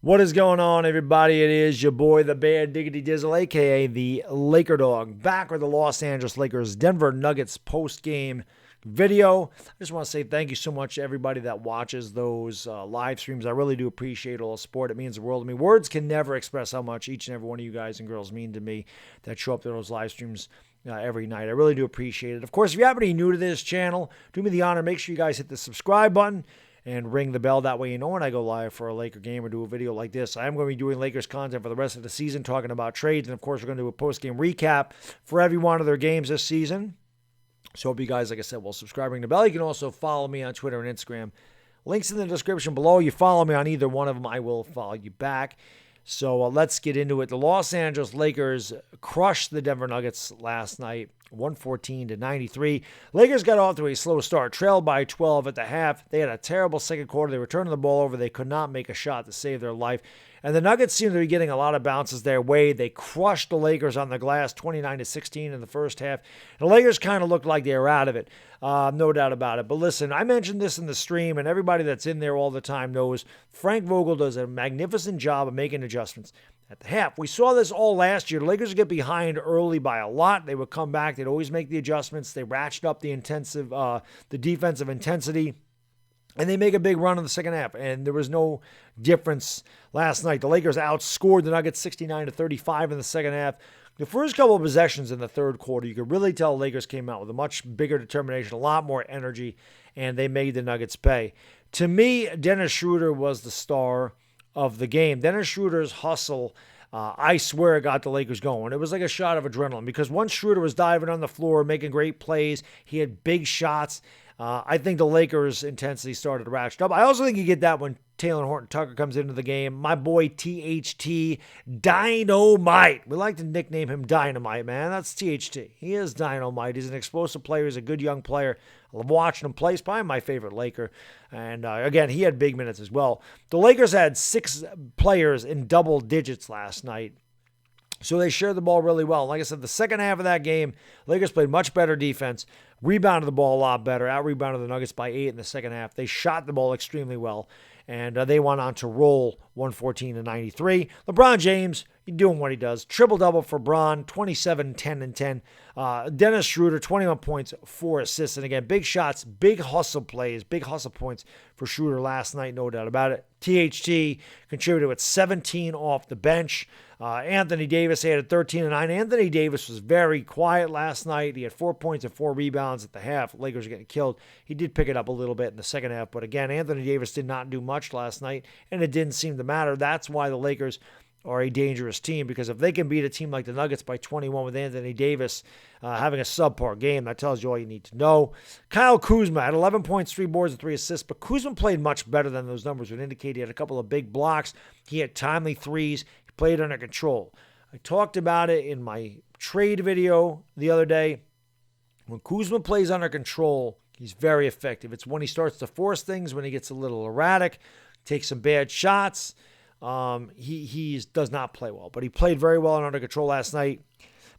What is going on, everybody? It is your boy, the Bad Diggity Dizzle, a.k.a. the Laker Dog, back with the Los Angeles Lakers Denver Nuggets post-game video. I just want to say thank you so much to everybody that watches those live streams. I really do appreciate all the support. It means the world to me. Words can never express how much each and every one of you guys and girls mean to me that show up to those live streams every night. I really do appreciate it. Of course, if you happen to be new to this channel, do me the honor, make sure you guys hit the subscribe button and ring the bell. That way you know when I go live for a Laker game or do a video like this. I am going to be doing Lakers content for the rest of the season, talking about trades. And, of course, we're going to do a post-game recap for every one of their games this season. So hope you guys, like I said, will subscribe, ring the bell. You can also follow me on Twitter and Instagram. Links in the description below. You follow me on either one of them, I will follow you back. So let's get into it. The Los Angeles Lakers crushed the Denver Nuggets last night, 114-93. Lakers got off to a slow start, trailed by 12 at the half. They had a terrible second quarter. They were turning the ball over. They could not make a shot to save their life. And the Nuggets seemed to be getting a lot of bounces their way. They crushed the Lakers on the glass, 29-16 in the first half. The Lakers kind of looked like they were out of it, no doubt about it. But listen, I mentioned this in the stream, and everybody that's in there all the time knows Frank Vogel does a magnificent job of making adjustments at the half. We saw this all last year. The Lakers would get behind early by a lot. They would come back. They'd always make the adjustments. They ratchet up the defensive intensity. And they make a big run in the second half, and there was no difference last night. The Lakers outscored the Nuggets 69-35 in the second half. The first couple of possessions in the third quarter, you could really tell the Lakers came out with a much bigger determination, a lot more energy, and they made the Nuggets pay. To me, Dennis Schroeder was the star of the game. Dennis Schroeder's hustle, I swear, got the Lakers going. It was like a shot of adrenaline because once Schroeder was diving on the floor, making great plays, he had big shots. I think the Lakers' intensity started to ratchet up. I also think you get that when Taylor Horton-Tucker comes into the game. My boy THT, Dynamite. We like to nickname him Dynamite, man. That's THT. He is Dynamite. He's an explosive player. He's a good young player. I love watching him play. He's probably my favorite Laker. And, again, he had big minutes as well. The Lakers had 6 players in double digits last night. So they shared the ball really well. Like I said, the second half of that game, Lakers played much better defense, rebounded the ball a lot better, out-rebounded the Nuggets by 8 in the second half. They shot the ball extremely well, and they went on to roll 114-93. LeBron James, he's doing what he does. Triple-double for Bron, 27, 10, and 10. Dennis Schroeder, 21 points, 4 assists. And again, big shots, big hustle plays, big hustle points for Schroeder last night, no doubt about it. THT contributed with 17 off the bench. Anthony Davis had 13 and 9. Anthony Davis was very quiet last night. He had 4 points and 4 rebounds at the half. Lakers are getting killed. He did pick it up a little bit in the second half. But again, Anthony Davis did not do much last night, and it didn't seem to matter. That's why the Lakers are a dangerous team, because if they can beat a team like the Nuggets by 21 with Anthony Davis having a subpar game, that tells you all you need to know. Kyle Kuzma had 11 points, 3 boards, and 3 assists, but Kuzma played much better than those numbers would indicate. He had a couple of big blocks. He had timely threes. He played under control. I talked about it in my trade video the other day. When Kuzma plays under control, he's very effective. It's when he starts to force things, when he gets a little erratic, takes some bad shots. He does not play well, but he played very well and under control last night.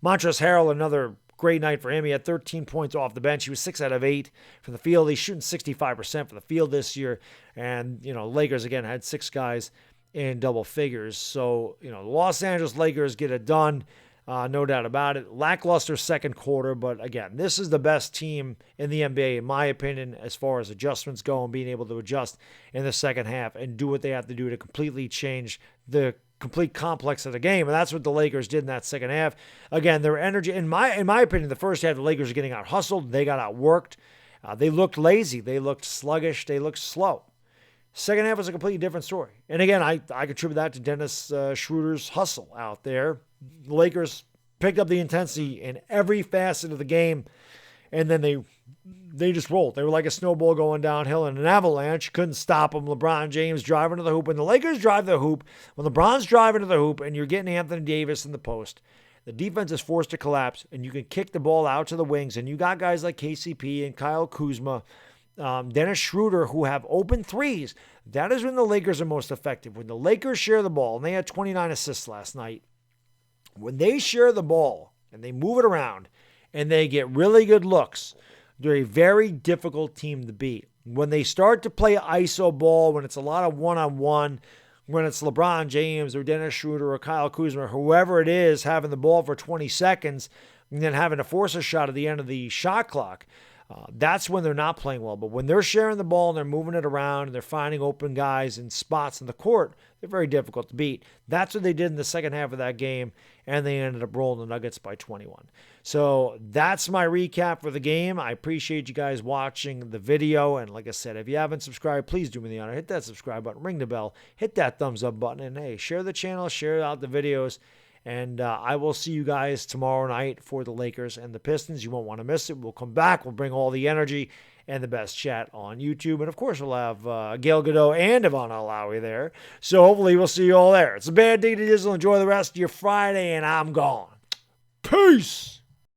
Montrezl Harrell, another great night for him. He had 13 points off the bench. He was 6 out of 8 from the field. He's shooting 65% for the field this year. And, Lakers, again, had 6 guys in double figures. So, the Los Angeles Lakers get it done. No doubt about it. Lackluster second quarter, but again, this is the best team in the NBA, in my opinion, as far as adjustments go and being able to adjust in the second half and do what they have to do to completely change the complete complex of the game. And that's what the Lakers did in that second half. Again, their energy, in my opinion, the first half, the Lakers are getting out hustled. They got outworked. They looked lazy. They looked sluggish. They looked slow. Second half was a completely different story. And again, I contribute that to Dennis Schroeder's hustle out there. The Lakers picked up the intensity in every facet of the game, and then they just rolled. They were like a snowball going downhill in an avalanche. Couldn't stop them. LeBron James driving to the hoop. When the Lakers drive the hoop, when LeBron's driving to the hoop and you're getting Anthony Davis in the post, the defense is forced to collapse, and you can kick the ball out to the wings. And you got guys like KCP and Kyle Kuzma, Dennis Schroeder, who have open threes. That is when the Lakers are most effective. When the Lakers share the ball, and they had 29 assists last night, when they share the ball and they move it around and they get really good looks, they're a very difficult team to beat. When they start to play iso ball, when it's a lot of one-on-one, when it's LeBron James or Dennis Schroeder or Kyle Kuzma or whoever it is having the ball for 20 seconds and then having to force a shot at the end of the shot clock. That's when they're not playing well. But when they're sharing the ball and they're moving it around and they're finding open guys in spots in the court, they're very difficult to beat. That's what they did in the second half of that game, and they ended up rolling the Nuggets by 21. So that's my recap for the game. I appreciate you guys watching the video. And like I said, if you haven't subscribed, please do me the honor. Hit that subscribe button, ring the bell, hit that thumbs up button, and hey, share the channel, share out the videos. And I will see you guys tomorrow night for the Lakers and the Pistons. You won't want to miss it. We'll come back. We'll bring all the energy and the best chat on YouTube. And, of course, we'll have Gail Godot and Ivana Alawi there. So hopefully we'll see you all there. It's a bad day to Dizzle. Enjoy the rest of your Friday, and I'm gone. Peace.